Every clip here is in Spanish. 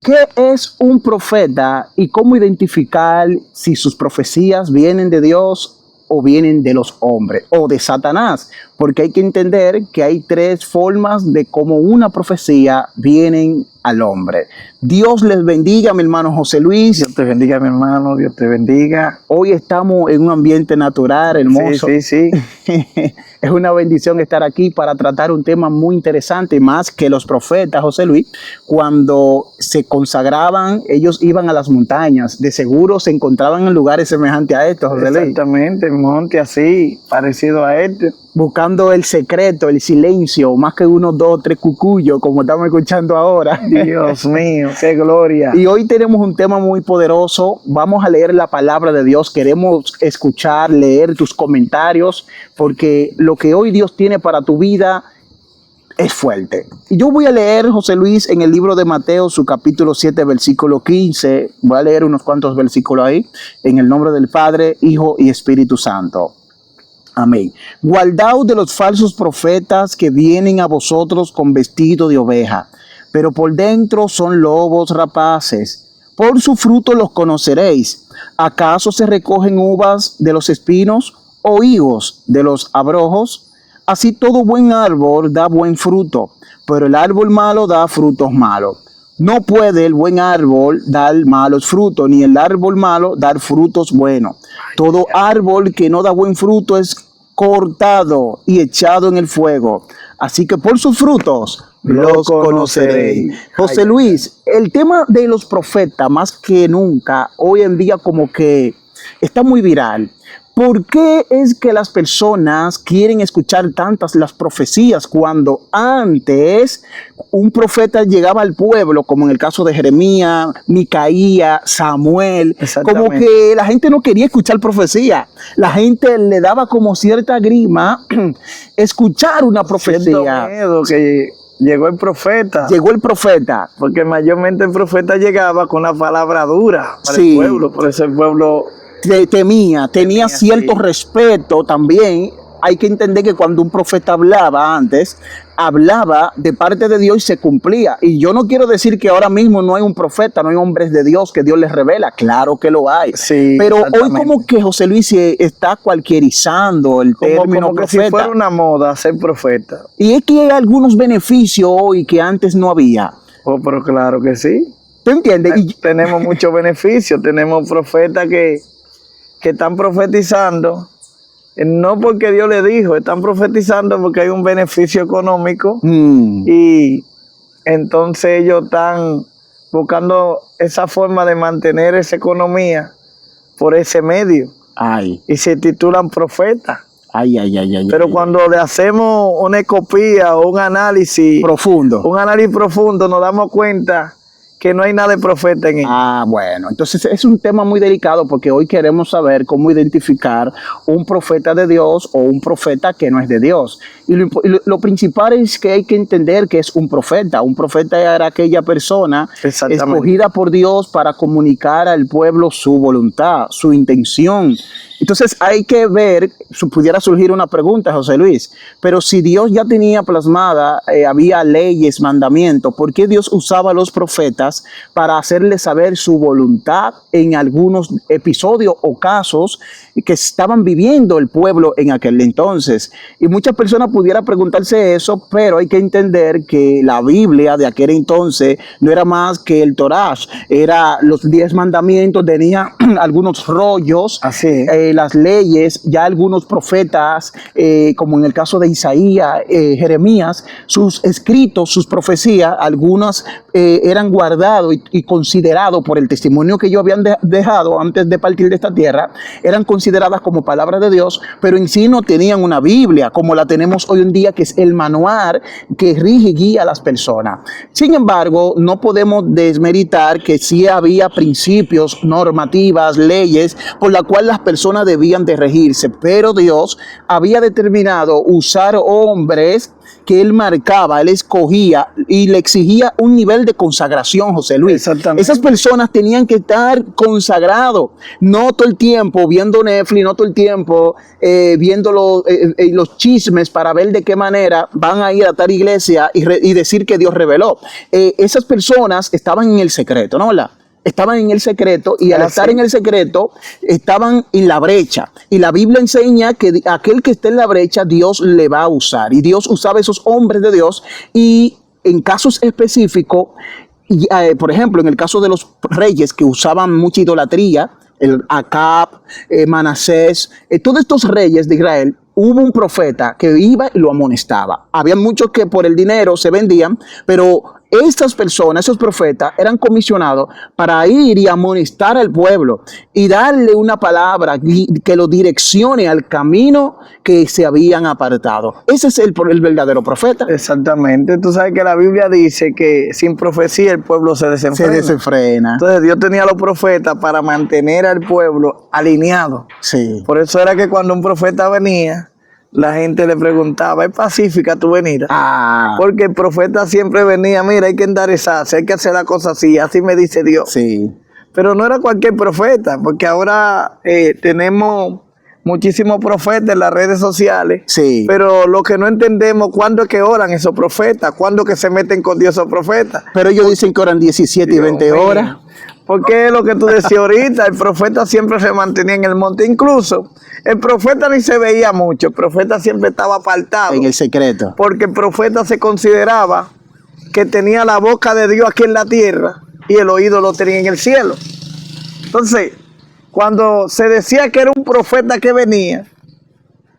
¿Qué es un profeta y cómo identificar si sus profecías vienen de Dios o vienen de los hombres o de Satanás? Porque hay que entender que hay tres formas de cómo una profecía viene al hombre. Dios les bendiga, mi hermano José Luis. Dios te bendiga, mi hermano. Dios te bendiga. Hoy estamos en un ambiente natural, hermoso. Sí. Es una bendición estar aquí para tratar un tema muy interesante, más que los profetas, José Luis, cuando se consagraban, ellos iban a las montañas, de seguro se encontraban en lugares semejantes a estos, José Luis. Exactamente, monte así, parecido a este. Buscando el secreto, el silencio, más que unos 2 o 3 cucuyos, como estamos escuchando ahora. Dios mío, qué gloria. Y hoy tenemos un tema muy poderoso. Vamos a leer la palabra de Dios. Queremos escuchar, leer tus comentarios, porque lo que hoy Dios tiene para tu vida es fuerte. Y yo voy a leer, José Luis, en el libro de Mateo, su capítulo 7, versículo 15. Voy a leer unos cuantos versículos ahí, en el nombre del Padre, Hijo y Espíritu Santo. Amén. Guardaos de los falsos profetas que vienen a vosotros con vestido de oveja, pero por dentro son lobos rapaces. Por su fruto los conoceréis. ¿Acaso se recogen uvas de los espinos o higos de los abrojos? Así todo buen árbol da buen fruto, pero el árbol malo da frutos malos. No puede el buen árbol dar malos frutos, ni el árbol malo dar frutos buenos. Todo árbol que no da buen fruto es cortado y echado en el fuego. Así que por sus frutos los conoceréis. José Luis, el tema de los profetas, más que nunca, hoy en día como que está muy viral. ¿Por qué es que las personas quieren escuchar tantas las profecías cuando antes un profeta llegaba al pueblo, como en el caso de Jeremías, Micaías, Samuel? Como que la gente no quería escuchar profecía. La gente le daba como cierta grima escuchar una profecía. Siento miedo que llegó el profeta. Llegó el profeta. Porque mayormente el profeta llegaba con una palabra dura para el pueblo. Por eso el pueblo tenía cierto respeto también. Hay que entender que cuando un profeta hablaba antes, hablaba de parte de Dios y se cumplía. Y yo no quiero decir que ahora mismo no hay un profeta, no hay hombres de Dios que Dios les revela. Claro que lo hay. Sí, pero hoy como que José Luis se está cualquierizando el término como que profeta. si fuera una moda ser profeta. Y es que hay algunos beneficios hoy que antes no había. Oh, pero claro que sí. ¿Tú entiendes? Tenemos muchos beneficios. Tenemos profetas que están profetizando, no porque Dios le dijo, están profetizando porque hay un beneficio económico y entonces ellos están buscando esa forma de mantener esa economía por ese medio. Y se titulan profetas. Pero cuando le hacemos una ecopía o un análisis profundo, nos damos cuenta que no hay nada de profeta en él. Bueno, entonces es un tema muy delicado porque hoy queremos saber cómo identificar un profeta de Dios o un profeta que no es de Dios. Y lo principal es que hay que entender que es un profeta. Un profeta era aquella persona escogida por Dios para comunicar al pueblo su voluntad, su intención. Entonces hay que ver, pudiera surgir una pregunta, José Luis, pero si Dios ya tenía plasmada, había leyes, mandamientos, ¿por qué Dios usaba a los profetas para hacerles saber su voluntad en algunos episodios o casos que estaban viviendo el pueblo en aquel entonces? Y muchas personas pudieran preguntarse eso, pero hay que entender que la Biblia de aquel entonces no era más que el Torá, era los 10 mandamientos, tenía algunos rollos, las leyes, ya algunos profetas, como en el caso de Isaías, Jeremías, sus escritos, sus profecías, algunas eran guardados y considerados por el testimonio que ellos habían dejado antes de partir de esta tierra, eran consideradas como palabras de Dios, pero en sí no tenían una Biblia como la tenemos hoy en día, que es el manual que rige y guía a las personas. Sin embargo, no podemos desmeritar que sí había principios, normativas, leyes, por la cual las personas personas debían de regirse, pero Dios había determinado usar hombres que él marcaba, él escogía y le exigía un nivel de consagración, José Luis. Exactamente. Esas personas tenían que estar consagrados, no todo el tiempo viendo Netflix, no todo el tiempo viendo los chismes para ver de qué manera van a ir a tal iglesia y decir que Dios reveló. Esas personas estaban en el secreto, ¿no? Estaban en el secreto y al estar en el secreto estaban en la brecha. Y la Biblia enseña que aquel que esté en la brecha, Dios le va a usar. Y Dios usaba a esos hombres de Dios y en casos específicos, por ejemplo, en el caso de los reyes que usaban mucha idolatría, el Acab, Manasés, todos estos reyes de Israel, hubo un profeta que iba y lo amonestaba. Había muchos que por el dinero se vendían, pero estas personas, esos profetas, eran comisionados para ir y amonestar al pueblo y darle una palabra que lo direccione al camino que se habían apartado. Ese es el verdadero profeta. Exactamente. Tú sabes que la Biblia dice que sin profecía el pueblo se desenfrena. Se desenfrena. Entonces Dios tenía a los profetas para mantener al pueblo alineado. Sí. Por eso era que cuando un profeta venía, la gente le preguntaba, ¿es pacífica tu venida? Porque el profeta siempre venía, mira, hay que enderezarse, hay que hacer la cosa así, así me dice Dios. Sí. Pero no era cualquier profeta, porque ahora tenemos muchísimos profetas en las redes sociales, sí. Pero lo que no entendemos, ¿cuándo es que oran esos profetas? ¿Cuándo es que se meten con Dios esos profetas? Pero ellos dicen que oran 17 y 20 horas. Porque es lo que tú decías ahorita, el profeta siempre se mantenía en el monte. Incluso el profeta ni se veía mucho, el profeta siempre estaba apartado. En el secreto. Porque el profeta se consideraba que tenía la boca de Dios aquí en la tierra y el oído lo tenía en el cielo. Entonces, cuando se decía que era un profeta que venía,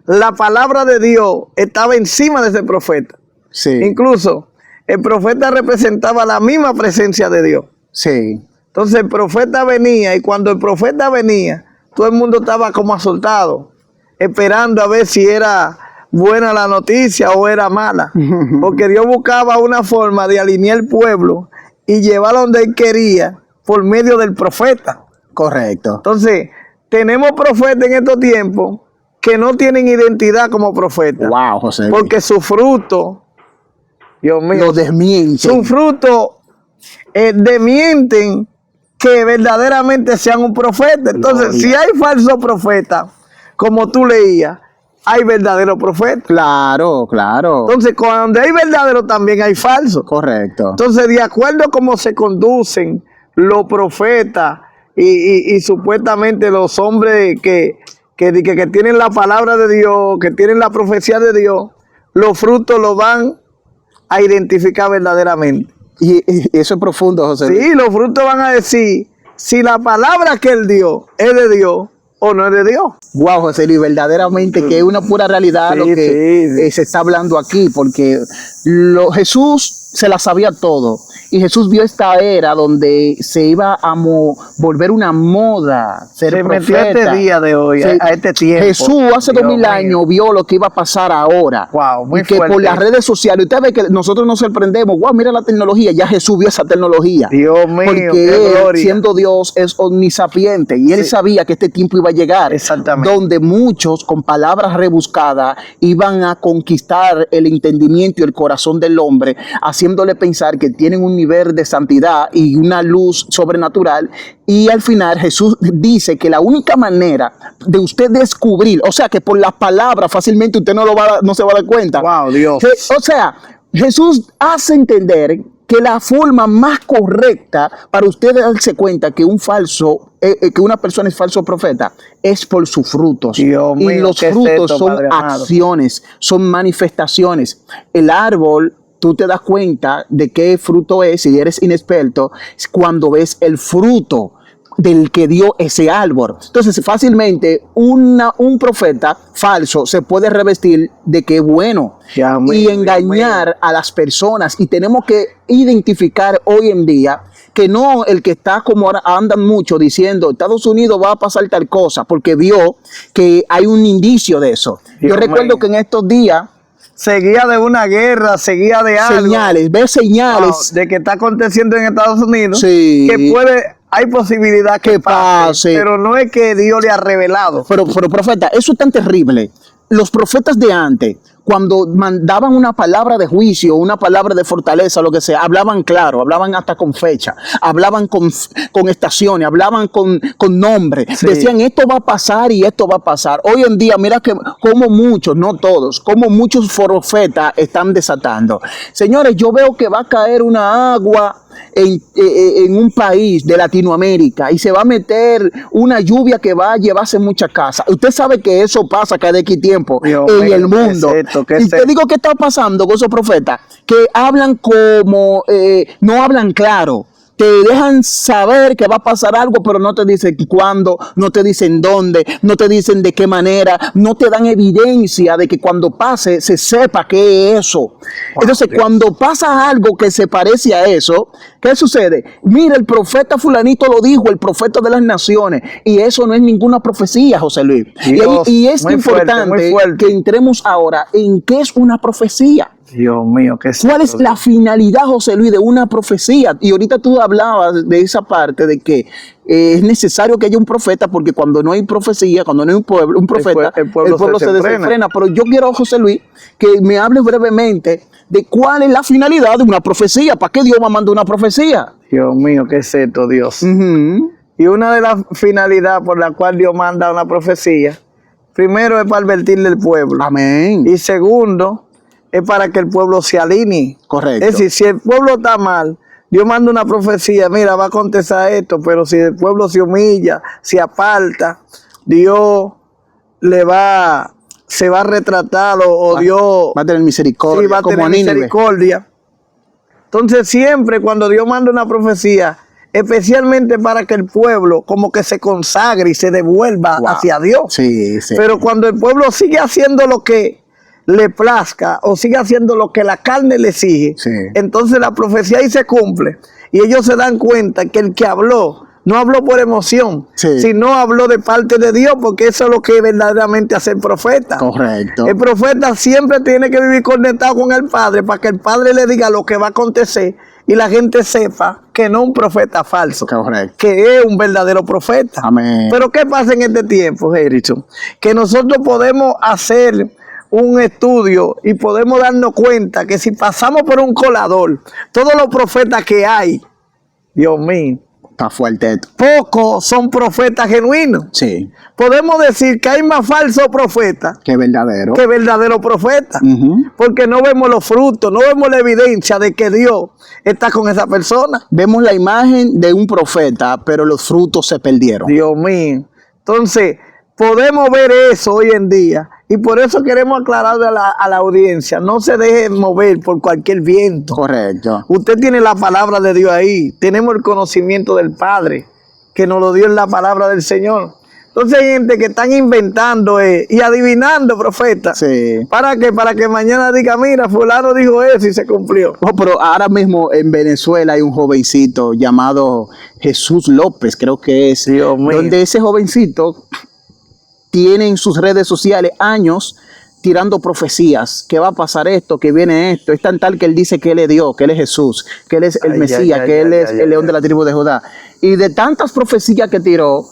la palabra de Dios estaba encima de ese profeta. Sí. Incluso el profeta representaba la misma presencia de Dios. Sí. Entonces el profeta venía y cuando el profeta venía, todo el mundo estaba como asustado, esperando a ver si era buena la noticia o era mala. Porque Dios buscaba una forma de alinear el pueblo y llevarlo donde él quería por medio del profeta. Correcto. Entonces, tenemos profetas en estos tiempos que no tienen identidad como profetas. Wow, José. Porque su fruto, Dios mío, lo desmienten. Su fruto desmienten que verdaderamente sean un profeta. Entonces, gloria. Si hay falso profeta, como tú leías, hay verdadero profeta. Claro, claro. Entonces, cuando hay verdadero, también hay falso. Correcto. Entonces, de acuerdo a cómo se conducen los profetas y supuestamente los hombres que tienen la palabra de Dios, que tienen la profecía de Dios, los frutos los van a identificar verdaderamente. Y eso es profundo, José. Sí, los frutos van a decir si la palabra que él dio es de Dios o no es de Dios. Wow, José Luis, verdaderamente que es una pura realidad lo que se está hablando aquí, porque Jesús se la sabía todo. Y Jesús vio esta era donde se iba a volver una moda ser se profeta. Metió a este día de hoy, a este tiempo. Jesús hace 2000 años vio lo que iba a pasar ahora. Wow, muy y que fuerte. por las redes sociales, usted ve que nosotros nos sorprendemos. Wow, mira la tecnología, ya Jesús vio esa tecnología. Dios mío, porque él, siendo Dios, es omnisapiente. Y él sabía que este tiempo iba a llegar. Exactamente. Donde muchos, con palabras rebuscadas, iban a conquistar el entendimiento y el corazón del hombre, haciéndole pensar que tienen un nivel de santidad y una luz sobrenatural. Y al final Jesús dice que la única manera de usted descubrir, o sea, que por las palabras fácilmente usted no se va a dar cuenta. Wow, Dios. O sea, Jesús hace entender que la forma más correcta para usted darse cuenta que que una persona es falso profeta es por sus frutos. Dios mío, y los frutos son acciones, son manifestaciones. El árbol, tú te das cuenta de qué fruto es, si eres inexperto, cuando ves el fruto del que dio ese árbol. Entonces, fácilmente un profeta falso se puede revestir de que es bueno y engañar a las personas. Y tenemos que identificar hoy en día que no el que está como ahora andan mucho diciendo Estados Unidos va a pasar tal cosa porque vio que hay un indicio de eso. Yo recuerdo que en estos días seguía de una guerra, seguía de algo. Señales, ve señales de que está aconteciendo en Estados Unidos, sí, que puede hay posibilidad que pase, pero no es que Dios le ha revelado. Pero profeta, eso es tan terrible. Los profetas de antes, cuando mandaban una palabra de juicio, una palabra de fortaleza, lo que sea, hablaban claro, hablaban hasta con fecha, hablaban con estaciones, hablaban con nombre. Sí. Decían, esto va a pasar y esto va a pasar. Hoy en día, mira que como muchos, no todos, como muchos profetas están desatando. Señores, yo veo que va a caer una agua en un país de Latinoamérica y se va a meter una lluvia que va a llevarse muchas casas. Usted sabe que eso pasa cada X tiempo en el mundo. Y te digo qué está pasando con esos profetas que hablan como no hablan claro. Te dejan saber que va a pasar algo, pero no te dicen cuándo, no te dicen dónde, no te dicen de qué manera, no te dan evidencia de que cuando pase se sepa qué es eso. Wow, entonces, Dios. Cuando pasa algo que se parece a eso, ¿qué sucede? Mira, el profeta fulanito lo dijo, el profeta de las naciones, y eso no es ninguna profecía, José Luis. Dios, y es importante que entremos ahora en qué es una profecía. Dios mío, ¿qué es ¿Cuál es la finalidad, José Luis, de una profecía? Y ahorita tú hablabas de esa parte de que es necesario que haya un profeta, porque cuando no hay profecía, cuando no hay un profeta, el pueblo se desenfrena. Pero yo quiero, José Luis, que me hables brevemente de cuál es la finalidad de una profecía. ¿Para qué Dios va a mandar una profecía? Dios mío, ¿qué es esto, Dios? Y una de las finalidades por la cual Dios manda una profecía, primero es para advertirle al pueblo. Amén. Y segundo, es para que el pueblo se alinee. Correcto. Es decir, si el pueblo está mal, Dios manda una profecía, mira, va a acontecer esto, pero si el pueblo se humilla, se aparta, Dios se va a retratar o Dios va a tener misericordia. Sí, va a tener misericordia. Entonces siempre cuando Dios manda una profecía, especialmente para que el pueblo como que se consagre y se devuelva hacia Dios. Sí, sí. Pero cuando el pueblo sigue haciendo lo que le plazca o sigue haciendo lo que la carne le exige, entonces la profecía ahí se cumple y ellos se dan cuenta que el que habló no habló por emoción, sino habló de parte de Dios, porque eso es lo que verdaderamente hace el profeta. Correcto. El profeta siempre tiene que vivir conectado con el Padre para que el Padre le diga lo que va a acontecer y la gente sepa que no es un profeta falso, que es un verdadero profeta. Amén. Pero ¿qué pasa en este tiempo, Harrison? Que nosotros podemos hacer un estudio y podemos darnos cuenta que si pasamos por un colador, todos los profetas que hay, Dios mío, está fuerte. Pocos son profetas genuinos. Sí. Podemos decir que hay más falsos profetas que verdadero. Que verdadero profeta. Porque no vemos los frutos, no vemos la evidencia de que Dios está con esa persona. Vemos la imagen de un profeta, pero los frutos se perdieron. Dios mío. Entonces, podemos ver eso hoy en día. Y por eso queremos aclararle a la audiencia, no se deje mover por cualquier viento. Correcto. Usted tiene la palabra de Dios ahí, tenemos el conocimiento del Padre, que nos lo dio en la palabra del Señor. Entonces hay gente que están inventando y adivinando, profeta. Sí. ¿Para qué? Para que mañana diga, mira, fulano dijo eso y se cumplió. Oh, pero ahora mismo en Venezuela hay un jovencito llamado Jesús López, creo que es. Dios mío. Donde ese jovencito tiene en sus redes sociales años tirando profecías, que va a pasar esto, que viene esto. Es tan tal que él dice que él es Dios, que él es Jesús, que él es el Mesías, que él es el león de la tribu de Judá. Y de tantas profecías que tiró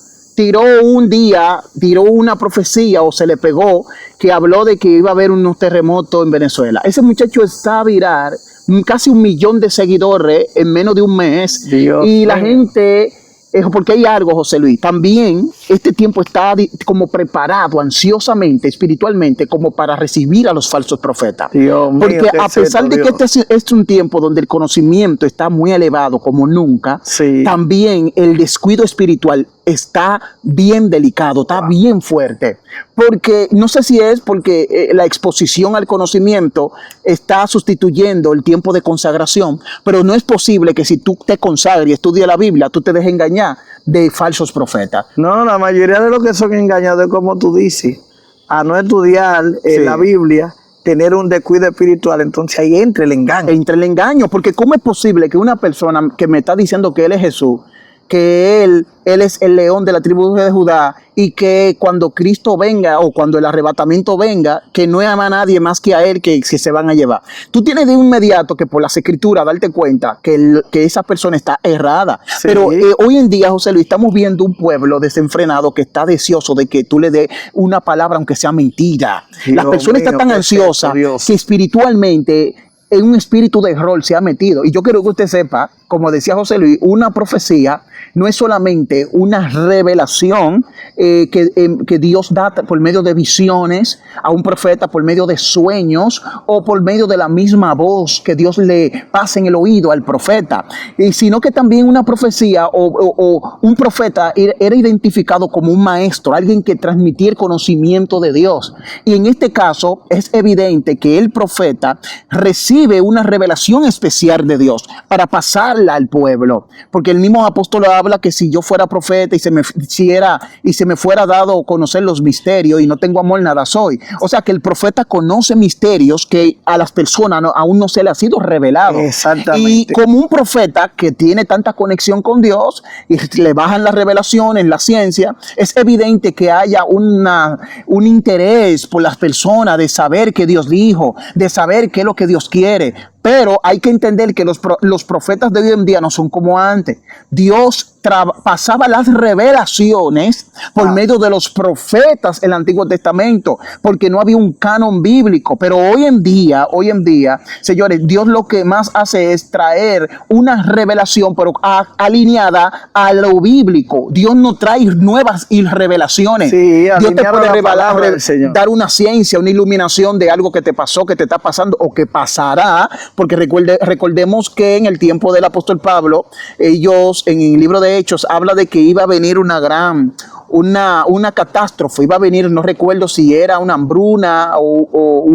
un día, tiró una profecía o se le pegó que habló de que iba a haber unos terremotos en Venezuela. Ese muchacho está a virar casi 1 millón de seguidores en menos de un mes. Dios y la gente... Porque hay algo, José Luis, también este tiempo está como preparado ansiosamente, espiritualmente, como para recibir a los falsos profetas. Dios mío, porque a pesar de que este es un tiempo donde el conocimiento está muy elevado como nunca, también el descuido espiritual está bien delicado, está bien fuerte. Porque no sé si es porque la exposición al conocimiento está sustituyendo el tiempo de consagración, pero no es posible que si tú te consagres y estudias la Biblia, tú te dejes engañar de falsos profetas. No, la mayoría de los que son engañados es como tú dices, a no estudiar la Biblia, tener un descuido espiritual, entonces ahí entra el engaño. Entra el engaño, porque ¿cómo es posible que una persona que me está diciendo que él es Jesús, que Él es el león de la tribu de Judá y que cuando Cristo venga o cuando el arrebatamiento venga, que no ama a nadie más que a Él que se van a llevar. Tú tienes de inmediato que por las escrituras darte cuenta que esa persona está errada. Sí. Pero hoy en día, José Luis, estamos viendo un pueblo desenfrenado que está deseoso de que tú le des una palabra aunque sea mentira. Las personas están tan ansiosas que espiritualmente en un espíritu de rol se ha metido. Y yo quiero que usted sepa, como decía José Luis, una profecía no es solamente una revelación que Dios da por medio de visiones a un profeta, por medio de sueños o por medio de la misma voz que Dios le pasa en el oído al profeta, sino que también una profecía o un profeta era identificado como un maestro, alguien que transmitía el conocimiento de Dios. Y en este caso es evidente que el profeta recibe una revelación especial de Dios para pasarla al pueblo, porque el mismo apóstol habla que si yo fuera profeta y se me fuera dado conocer los misterios y no tengo amor, nada soy. O sea que el profeta conoce misterios que a las personas aún no se les ha sido revelado. Exactamente. Y como un profeta que tiene tanta conexión con Dios y le bajan las revelaciones, la ciencia, es evidente que haya un interés por las personas de saber qué Dios dijo, de saber qué es lo que Dios quiere. Pero hay que entender que los profetas de hoy en día no son como antes. Dios pasaba las revelaciones por medio de los profetas en el Antiguo Testamento, porque no había un canon bíblico. Pero hoy en día, señores, Dios lo que más hace es traer una revelación, pero alineada a lo bíblico. Dios no trae nuevas revelaciones. Sí, Dios te puede revelar, dar una ciencia, una iluminación de algo que te pasó, que te está pasando o que pasará. Porque recordemos que en el tiempo del apóstol Pablo, ellos en el libro de Hechos habla de que iba a venir una catástrofe, iba a venir, no recuerdo si era una hambruna o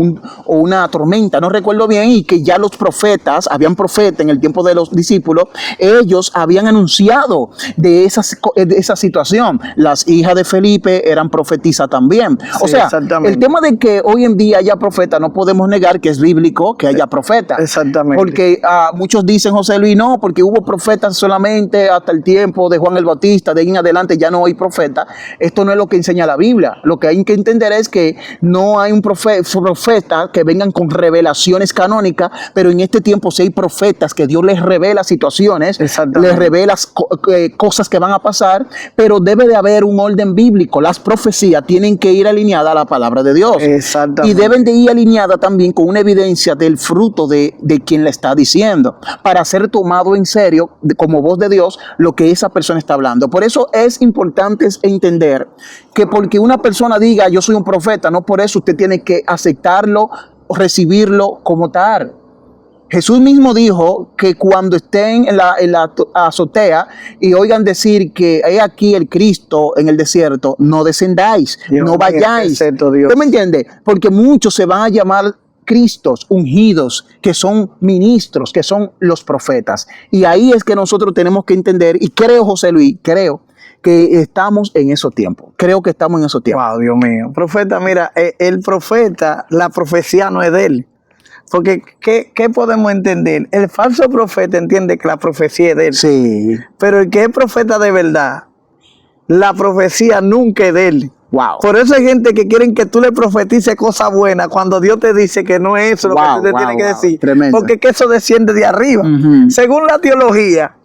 una tormenta, no recuerdo bien, y que ya los profetas, habían profetas en el tiempo de los discípulos, ellos habían anunciado de esa situación. Las hijas de Felipe eran profetisas también. Sí, o sea, el tema de que hoy en día haya profeta, no podemos negar que es bíblico que haya profeta. Exactamente. Porque muchos dicen, José Luis, no, porque hubo profetas solamente hasta el tiempo de Juan el Bautista, de ahí en adelante ya no hay profeta. Esto no es lo que enseña la Biblia. Lo que hay que entender es que no hay un profeta que vengan con revelaciones canónicas, pero en este tiempo sí hay profetas que Dios les revela situaciones, les revela cosas que van a pasar, pero debe de haber un orden bíblico. Las profecías tienen que ir alineadas a la palabra de Dios. Y deben de ir alineadas también con una evidencia del fruto de quien le está diciendo, para ser tomado en serio como voz de Dios lo que esa persona está hablando. Por eso es importante entender que porque una persona diga yo soy un profeta, no por eso usted tiene que aceptarlo o recibirlo como tal. Jesús mismo dijo que cuando estén en la azotea y oigan decir que hay aquí el Cristo en el desierto, no descendáis, no vayáis. ¿Usted me entiende? Porque muchos se van a llamar Cristos ungidos, que son ministros, que son los profetas. Y ahí es que nosotros tenemos que entender, y creo, José Luis, creo que estamos en esos tiempos. Creo que estamos en esos tiempos. Wow, Dios mío. Profeta, mira, el profeta, la profecía no es de él. Porque, ¿qué podemos entender? El falso profeta entiende que la profecía es de él. Sí. Pero el que es profeta de verdad, la profecía nunca es de él. Wow. Por eso hay gente que quieren que tú le profetices cosas buenas cuando Dios te dice que no es eso lo que tú te tienes que decir. Tremendo. Porque que eso desciende de arriba. Según la teología,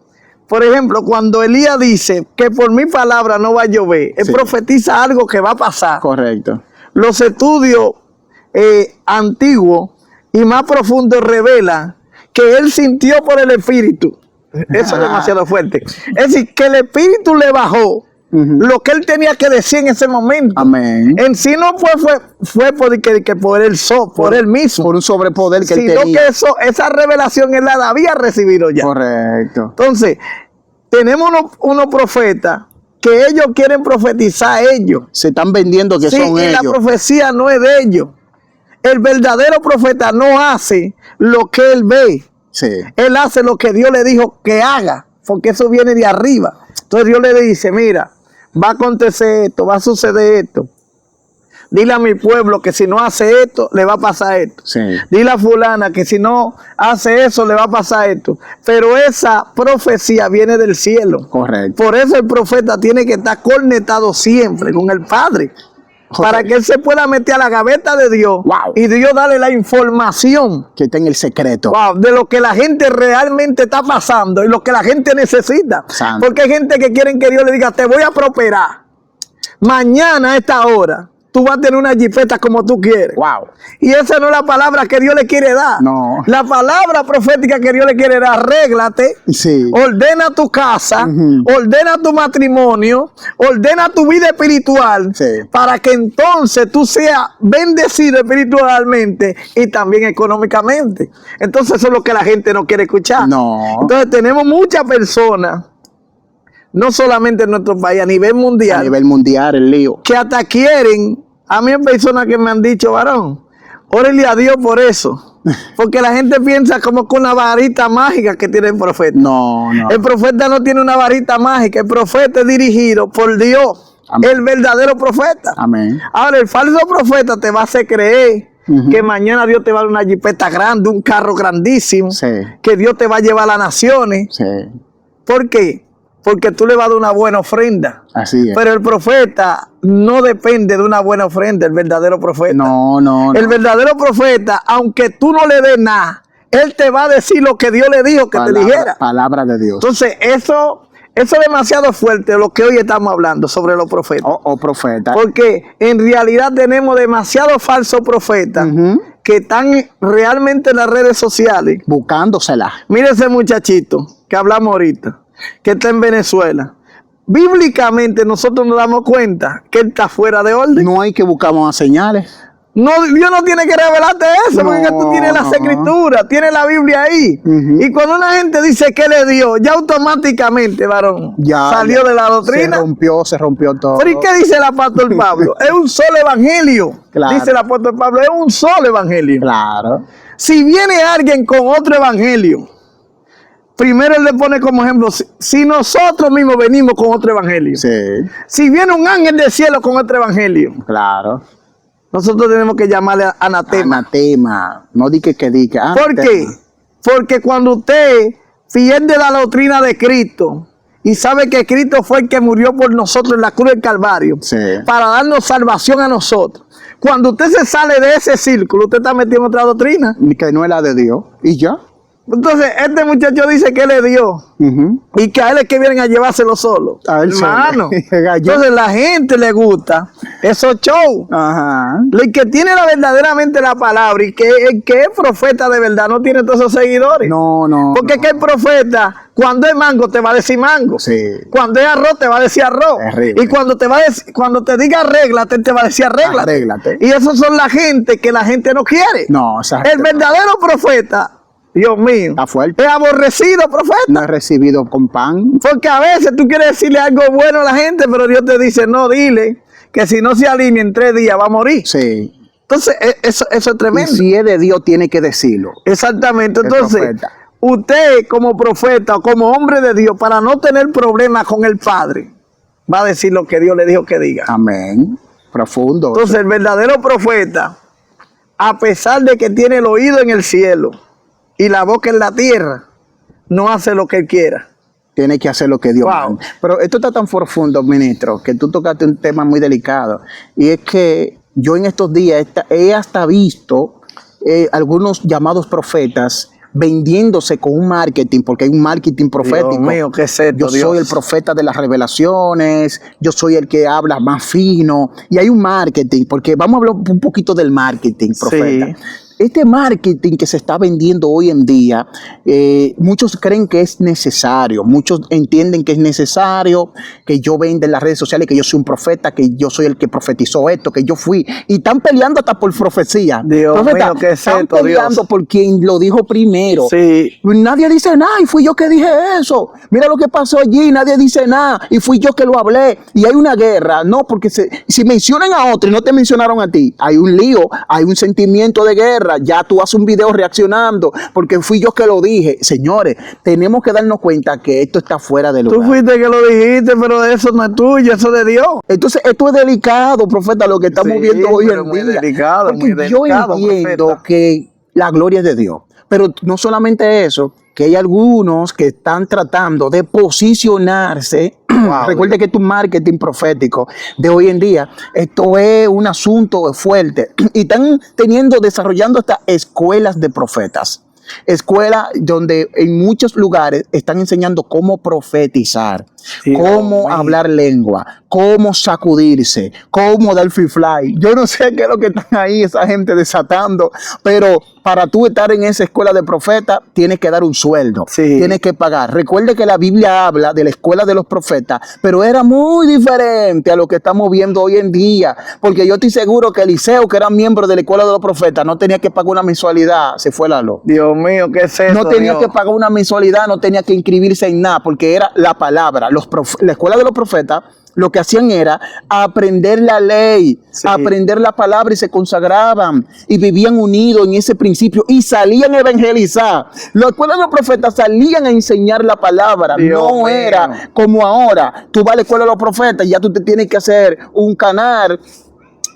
por ejemplo, cuando Elías dice que por mi palabra no va a llover, él profetiza algo que va a pasar. Correcto. Los estudios antiguos y más profundos revelan que él sintió por el Espíritu. Eso es demasiado fuerte. Es decir, que el Espíritu le bajó lo que él tenía que decir en ese momento. Amén. En sí no fue por él mismo. Por un sobrepoder que él tenía. Sino que esa revelación él la había recibido ya. Correcto. Entonces, tenemos unos profetas que ellos quieren profetizar a ellos. Se están vendiendo que son ellos. Y la profecía no es de ellos. El verdadero profeta no hace lo que él ve. Sí. Él hace lo que Dios le dijo que haga, porque eso viene de arriba. Entonces Dios le dice, mira, va a acontecer esto, va a suceder esto. Dile a mi pueblo que si no hace esto, le va a pasar esto. Sí. Dile a fulana que si no hace eso, le va a pasar esto. Pero esa profecía viene del cielo. Correcto. Por eso el profeta tiene que estar conectado siempre con el Padre. Okay. Para que él se pueda meter a la gaveta de Dios. Wow. Y Dios darle la información. Que está en el secreto. Wow, de lo que la gente realmente está pasando y lo que la gente necesita. Santo. Porque hay gente que quieren que Dios le diga, te voy a prosperar. Mañana a esta hora, tú vas a tener una jipeta como tú quieres. Wow. Y esa no es la palabra que Dios le quiere dar. No. La palabra profética que Dios le quiere dar, arréglate, Sí. ordena tu casa, ordena tu matrimonio, ordena tu vida espiritual, Sí. para que entonces tú seas bendecido espiritualmente y también económicamente. Entonces eso es lo que la gente no quiere escuchar. No. Entonces tenemos muchas personas, no solamente en nuestro país, a nivel mundial, A nivel mundial, el lío. que hasta quieren, a mí hay personas que me han dicho, varón, órale a Dios por eso. Porque la gente piensa como con una varita mágica que tiene el profeta. No, no. El profeta no tiene una varita mágica, el profeta es dirigido por Dios, Amén. el verdadero profeta. Amén. Ahora, el falso profeta te va a hacer creer que mañana Dios te va a dar una jipeta grande, un carro grandísimo, Sí. que Dios te va a llevar a las naciones. Sí. ¿Por qué? Porque tú le vas a dar una buena ofrenda. Así es. Pero el profeta no depende de una buena ofrenda, el verdadero profeta. No, no, no. El verdadero profeta, aunque tú no le des nada, él te va a decir lo que Dios le dijo que te dijera. Palabra de Dios. Entonces, eso es demasiado fuerte lo que hoy estamos hablando sobre los profetas. Oh, profeta. Porque en realidad tenemos demasiados falsos profetas que están realmente en las redes sociales. Buscándosela. Mire ese muchachito que hablamos ahorita, que está en Venezuela. Bíblicamente nosotros nos damos cuenta que él está fuera de orden. No hay que buscar más señales. No, Dios no tiene que revelarte eso, No, porque tú tienes las escrituras, tienes la Biblia ahí. Y cuando una gente dice que le dio, ya automáticamente, varón, Ya salió de la doctrina. Se rompió todo. ¿Pero y qué dice el apóstol Pablo? Es un solo evangelio. Claro. Dice el apóstol Pablo, es un solo evangelio. Claro. Si viene alguien con otro evangelio, primero él le pone como ejemplo, si nosotros mismos venimos con otro evangelio, Sí. si viene un ángel del cielo con otro evangelio, Claro. nosotros tenemos que llamarle anatema. Anatema. No di que diga. ¿Por qué? Porque cuando usted pierde la doctrina de Cristo y sabe que Cristo fue el que murió por nosotros en la cruz del Calvario, Sí. para darnos salvación a nosotros, cuando usted se sale de ese círculo, usted está metido en otra doctrina. Que no es la de Dios. ¿Y ya? Entonces, este muchacho dice que le dio y que a él es que vienen a llevárselo solo. A él Hermano. solo. Gallo. Entonces, la gente le gusta esos shows. Ajá. El que tiene verdaderamente la palabra y que es profeta de verdad no tiene todos esos seguidores. No, no. Porque es que el profeta, cuando es mango, te va a decir mango. Sí. Cuando es arroz, te va a decir arroz. Terrible. Y cuando te diga arréglate, te va a decir arréglate. Arréglate. Y esos son la gente que la gente no quiere. No, esa El gente no. verdadero profeta, Dios mío, Está fuerte. es aborrecido profeta. No he recibido con pan. Porque a veces tú quieres decirle algo bueno a la gente, pero Dios te dice, no, dile que si no se alinea en 3 días va a morir. Sí. Entonces, eso es Y tremendo. si es de Dios, tiene que decirlo. Exactamente. El Entonces, profeta. usted como profeta o como hombre de Dios, para no tener problemas con el Padre, va a decir lo que Dios le dijo que diga. Amén. Profundo. Entonces, el verdadero profeta, a pesar de que tiene el oído en el cielo y la boca en la tierra, no hace lo que él quiera. Tiene que hacer lo que Dios Wow. manda. Pero esto está tan profundo, ministro, que tú tocaste un tema muy delicado. Y es que yo en estos días he hasta visto algunos llamados profetas vendiéndose con un marketing, porque hay un marketing profético. Dios mío, ¿qué es esto, Yo Dios? soy el profeta de las revelaciones, yo soy el que habla más fino, y hay un marketing, porque vamos a hablar un poquito del marketing, profeta. Sí. Este marketing que se está vendiendo hoy en día, muchos creen que es necesario, muchos entienden que es necesario, que yo venda en las redes sociales, que yo soy un profeta, que yo soy el que profetizó esto, que yo fui, y están peleando hasta por profecía. Dios Profeta, mío, ¿qué es están esto, peleando Dios? por quien lo dijo primero. Sí. Nadie dice nada y fui yo que dije eso. Mira lo que pasó allí, nadie dice nada y fui yo que lo hablé. Y hay una guerra, no, porque si mencionan a otro y no te mencionaron a ti, hay un lío, hay un sentimiento de guerra. tierra, ya tú haces un video reaccionando, porque fui yo que lo dije. Señores, tenemos que darnos cuenta que esto está fuera de lugar. Tú fuiste que lo dijiste, pero eso no es tuyo, eso es de Dios. Entonces, esto es delicado, profeta, lo que estamos viendo hoy en muy día. Delicado, porque muy delicado, yo entiendo profeta, que la gloria es de Dios. Pero no solamente eso, que hay algunos que están tratando de posicionarse. Wow. Recuerde que esto es un marketing profético de hoy en día. Esto es un asunto fuerte. Y están desarrollando estas escuelas de profetas. Escuelas donde en muchos lugares están enseñando cómo profetizar, cómo hablar lengua, cómo sacudirse, cómo dar free fly. Yo no sé qué es lo que están ahí esa gente desatando, pero para tú estar en esa escuela de profetas tienes que dar un sueldo, tienes que pagar. Recuerde que la Biblia habla de la escuela de los profetas, pero era muy diferente a lo que estamos viendo hoy en día, porque yo estoy seguro que Eliseo, que era miembro de la escuela de los profetas, no tenía que pagar una mensualidad, se fue la luz. Dios mío, ¿qué es eso? No tenía que pagar una mensualidad, no tenía que inscribirse en nada, porque era la palabra. La escuela de los profetas lo que hacían era aprender la ley, aprender la palabra, y se consagraban y vivían unidos en ese principio y salían a evangelizar. La escuela de los profetas salían a enseñar la palabra. Dios no mío. Era como ahora. Tú vas a la escuela de los profetas y ya tú te tienes que hacer un canal,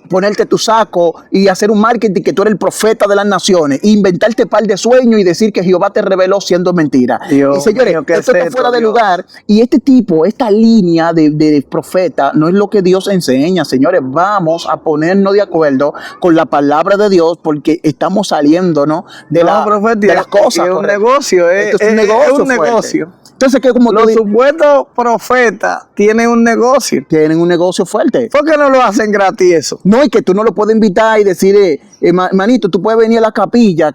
ponerte tu saco y hacer un marketing que tú eres el profeta de las naciones, inventarte par de sueños y decir que Jehová te reveló siendo mentira. Dios y señores, mío, esto está fuera de lugar, y esta línea de profeta no es lo que Dios enseña. Señores, vamos a ponernos de acuerdo con la palabra de Dios, porque estamos saliendo, ¿no? de las cosas. Es un negocio, esto es un negocio. Entonces, que como los supuestos profetas tienen un negocio. Tienen un negocio fuerte. ¿Por qué no lo hacen gratis eso? No, y que tú no lo puedes invitar y decir, manito, tú puedes venir a la capilla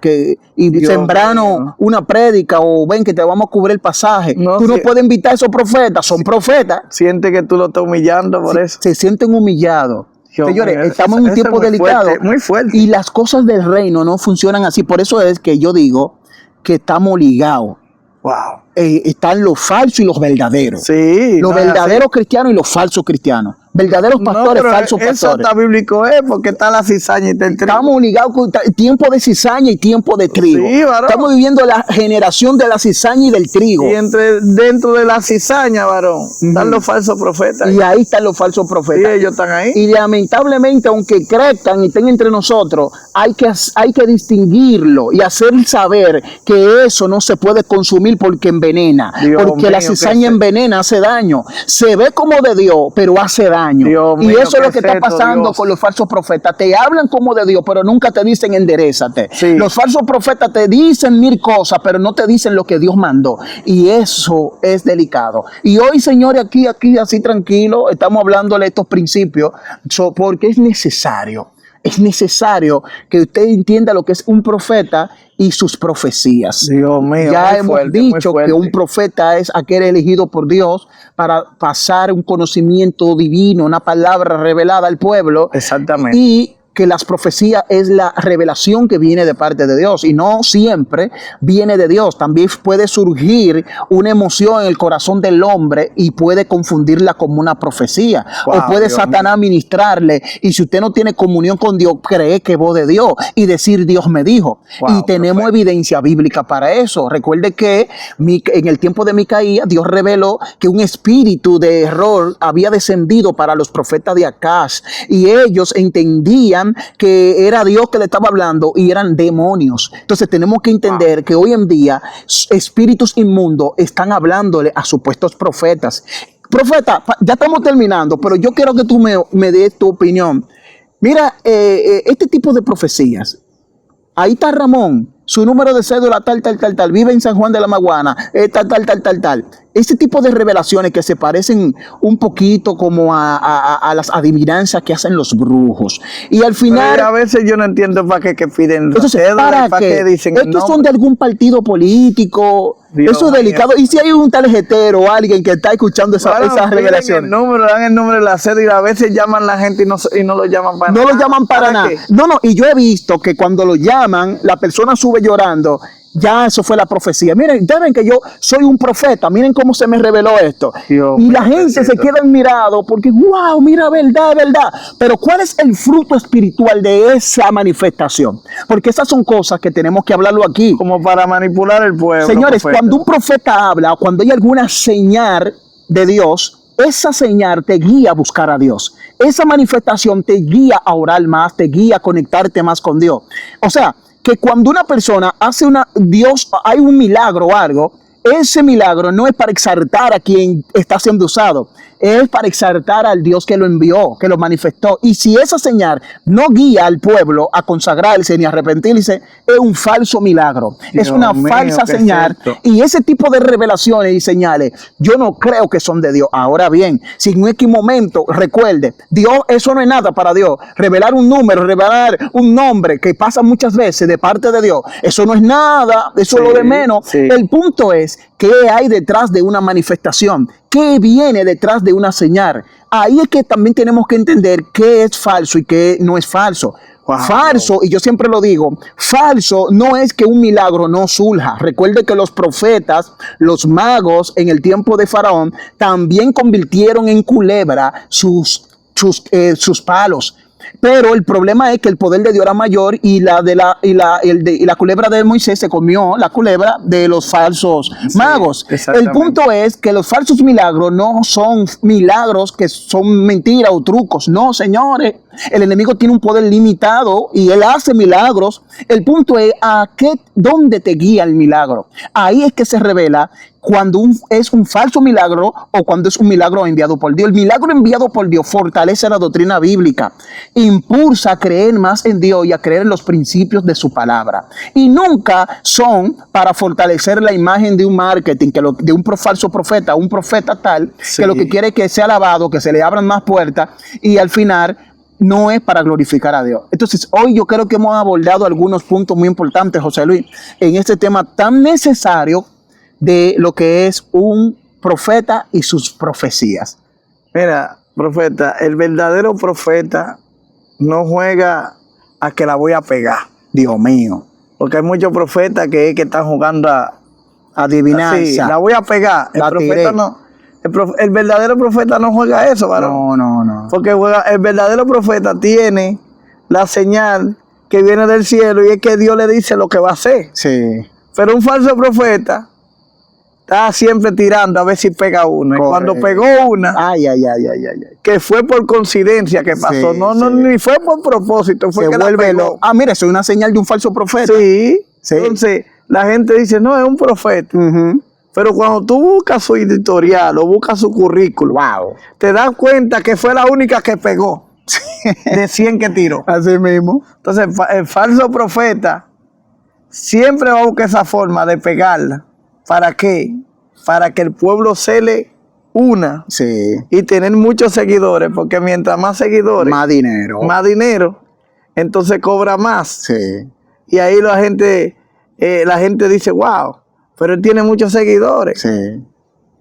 y sembrarnos una prédica, o ven que te vamos a cubrir el pasaje. No, tú no puedes invitar a esos profetas, son profetas. Siente que tú lo estás humillando por eso. Se sienten humillados. Señores, estamos en un tiempo delicado. Muy fuerte. Y las cosas del reino no funcionan así. Por eso es que yo digo que estamos ligados. Wow. Están los falsos y los verdaderos. Sí, los verdaderos cristianos y los falsos cristianos. Verdaderos pastores, falsos pastores. Eso está bíblico, porque está la cizaña y está el trigo. Estamos ligados con tiempo de cizaña y tiempo de trigo. Sí, varón. Estamos viviendo la generación de la cizaña y del trigo. Y dentro de la cizaña, varón, están los falsos profetas. Y ahí están los falsos profetas. Y ellos están ahí. Y lamentablemente, aunque crezcan y estén entre nosotros, hay que distinguirlo y hacer saber que eso no se puede consumir porque envenena. Porque la cizaña envenena, hace daño. Se ve como de Dios, pero hace daño. Y eso es lo que está pasando con los falsos profetas. Te hablan como de Dios, pero nunca te dicen enderezate. Los falsos profetas te dicen mil cosas, pero no te dicen lo que Dios mandó. Y eso es delicado. Y hoy, señores, aquí así tranquilo, estamos hablando de estos principios, porque es necesario. Es necesario que usted entienda lo que es un profeta y sus profecías. Dios mío, ya hemos dicho que un profeta es aquel elegido por Dios para pasar un conocimiento divino, una palabra revelada al pueblo. Exactamente. Y que las profecías es la revelación que viene de parte de Dios, y no siempre viene de Dios. También puede surgir una emoción en el corazón del hombre y puede confundirla como una profecía. O puede Dios Satanás ministrarle, y si usted no tiene comunión con Dios, cree que es voz de Dios y decir Dios me dijo. Y tenemos evidencia bíblica para eso. Recuerde que en el tiempo de Micaías, Dios reveló que un espíritu de error había descendido para los profetas de Acaz, y ellos entendían que era Dios que le estaba hablando y eran demonios. Entonces tenemos que entender que hoy en día espíritus inmundos están hablándole a supuestos profetas. Profeta, ya estamos terminando, pero yo quiero que tú me des tu opinión. Mira, este tipo de profecías. Ahí está Ramón, su número de cédula tal, vive en San Juan de la Maguana, tal. Ese tipo de revelaciones que se parecen un poquito como a las adivinanzas que hacen los brujos. Y al final... Pero a veces yo no entiendo para qué piden entonces, ¿para qué dicen estos son de algún partido político? Dios eso es delicado. Y si hay un tarjetero o alguien que está escuchando esas revelaciones. Dan el número de la cédula, a veces llaman a la gente y no lo llaman para nada. No lo llaman para nada. No, y yo he visto que cuando lo llaman, la persona sube llorando. Ya eso fue la profecía. Miren, deben que yo soy un profeta. Miren cómo se me reveló esto. Dios y la mío, gente se queda admirado porque, wow, mira, verdad, verdad. Pero ¿cuál es el fruto espiritual de esa manifestación? Porque esas son cosas que tenemos que hablarlo aquí. Como para manipular el pueblo. Señores, profeta. cuando un profeta habla, cuando hay alguna señal de Dios, esa señal te guía a buscar a Dios. Esa manifestación te guía a orar más, te guía a conectarte más con Dios. O sea, que cuando una persona hace Dios, hay un milagro o algo, ese milagro no es para exaltar a quien está siendo usado, es para exaltar al Dios que lo envió, que lo manifestó. Y si esa señal no guía al pueblo a consagrarse ni a arrepentirse, es un falso milagro. Dios es una mío, falsa ¿qué señal. es esto? Y ese tipo de revelaciones y señales, yo no creo que son de Dios. Ahora bien, si en X momento, recuerde, Dios, eso no es nada para Dios. Revelar un número, revelar un nombre que pasa muchas veces de parte de Dios, eso no es nada, eso es lo de menos. Sí. El punto es, ¿qué hay detrás de una manifestación? ¿Qué viene detrás de una señal? Ahí es que también tenemos que entender qué es falso y qué no es falso. Wow. Falso, y yo siempre lo digo, falso no es que un milagro no surja. Recuerde que los profetas, los magos en el tiempo de Faraón, también convirtieron en culebra sus palos. Pero el problema es que el poder de Dios era mayor y la culebra de Moisés se comió la culebra de los falsos magos. El punto es que los falsos milagros no son milagros que son mentiras o trucos. No, señores. El enemigo tiene un poder limitado y él hace milagros. El punto es ¿dónde te guía el milagro? Ahí es que se revela cuando es un falso milagro o cuando es un milagro enviado por Dios. El milagro enviado por Dios fortalece la doctrina bíblica, impulsa a creer más en Dios y a creer en los principios de su palabra. Y nunca son para fortalecer la imagen de un marketing, de un falso profeta, un profeta tal, que lo que quiere es que sea alabado, que se le abran más puertas y al final no es para glorificar a Dios. Entonces, hoy yo creo que hemos abordado algunos puntos muy importantes, José Luis, en este tema tan necesario de lo que es un profeta y sus profecías. Mira, profeta, el verdadero profeta no juega a que la voy a pegar. Dios mío. Porque hay muchos profetas que están jugando a adivinanza. Sí, la voy a pegar. El profeta no. El verdadero profeta no juega eso, varón. No. Porque el verdadero profeta tiene la señal que viene del cielo y es que Dios le dice lo que va a hacer. Sí. Pero un falso profeta está siempre tirando a ver si pega una. Y cuando pegó una, que fue por coincidencia que pasó, ni fue por propósito, fue que la pegó. Mira, eso es una señal de un falso profeta. Sí. Entonces, la gente dice, no, es un profeta. Pero cuando tú buscas su editorial o buscas su currículum, te das cuenta que fue la única que pegó de 100 que tiró. Así mismo. Entonces, el falso profeta siempre va a buscar esa forma de pegarla. ¿Para qué? Para que el pueblo se le una y tener muchos seguidores, porque mientras más seguidores, más dinero, entonces cobra más. Sí. Y ahí la gente dice, wow, pero él tiene muchos seguidores. Sí.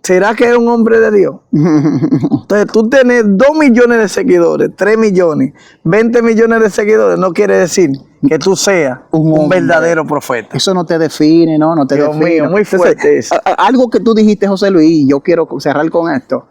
¿Será que es un hombre de Dios? Entonces tú tienes 2 millones de seguidores, 3 millones, 20 millones de seguidores, no quiere decir que tú seas un verdadero profeta. Eso no te define, ¿no? No te Dios define. Mío, muy fuerte eso. Algo que tú dijiste, José Luis, y yo quiero cerrar con esto.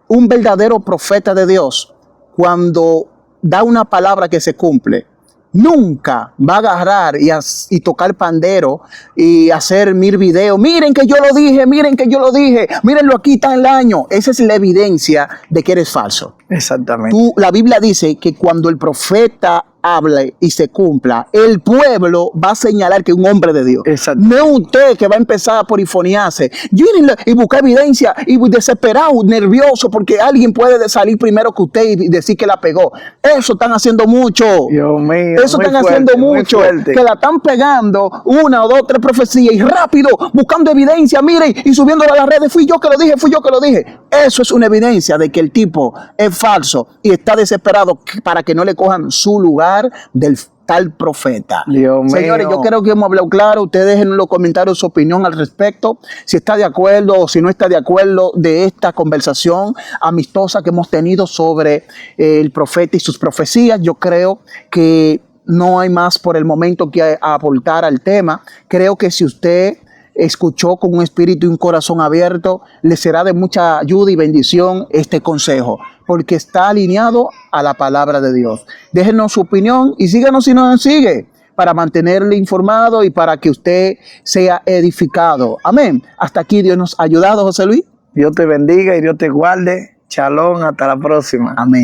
Un verdadero profeta de Dios, cuando da una palabra que se cumple, nunca va a agarrar y tocar pandero y hacer 1000 videos. Miren que yo lo dije, mírenlo aquí, está el año. Esa es la evidencia de que eres falso. Exactamente. La Biblia dice que cuando el profeta hable y se cumpla, el pueblo va a señalar que es un hombre de Dios. Exacto. No es usted que va a empezar a porifoniarse y buscar evidencia y desesperado, nervioso, porque alguien puede salir primero que usted y decir que la pegó. Eso están haciendo mucho. Dios mío. Eso están haciendo mucho. Que la están pegando 1 o 2, 3 profecías y rápido, buscando evidencia, miren, y subiéndola a las redes. Fui yo que lo dije. Eso es una evidencia de que el tipo es falso y está desesperado para que no le cojan su lugar del tal profeta. Dios Señores, mío. yo creo que hemos hablado claro. Ustedes dejen en los comentarios su opinión al respecto, si está de acuerdo o si no está de acuerdo de esta conversación amistosa que hemos tenido sobre el profeta y sus profecías. Yo creo que no hay más por el momento que aportar al tema. Creo que si usted escuchó con un espíritu y un corazón abierto, le será de mucha ayuda y bendición este consejo, porque está alineado a la palabra de Dios. Déjenos su opinión y síganos si nos sigue, para mantenerle informado y para que usted sea edificado. Amén. Hasta aquí Dios nos ha ayudado, José Luis. Dios te bendiga y Dios te guarde. Shalom, hasta la próxima. Amén.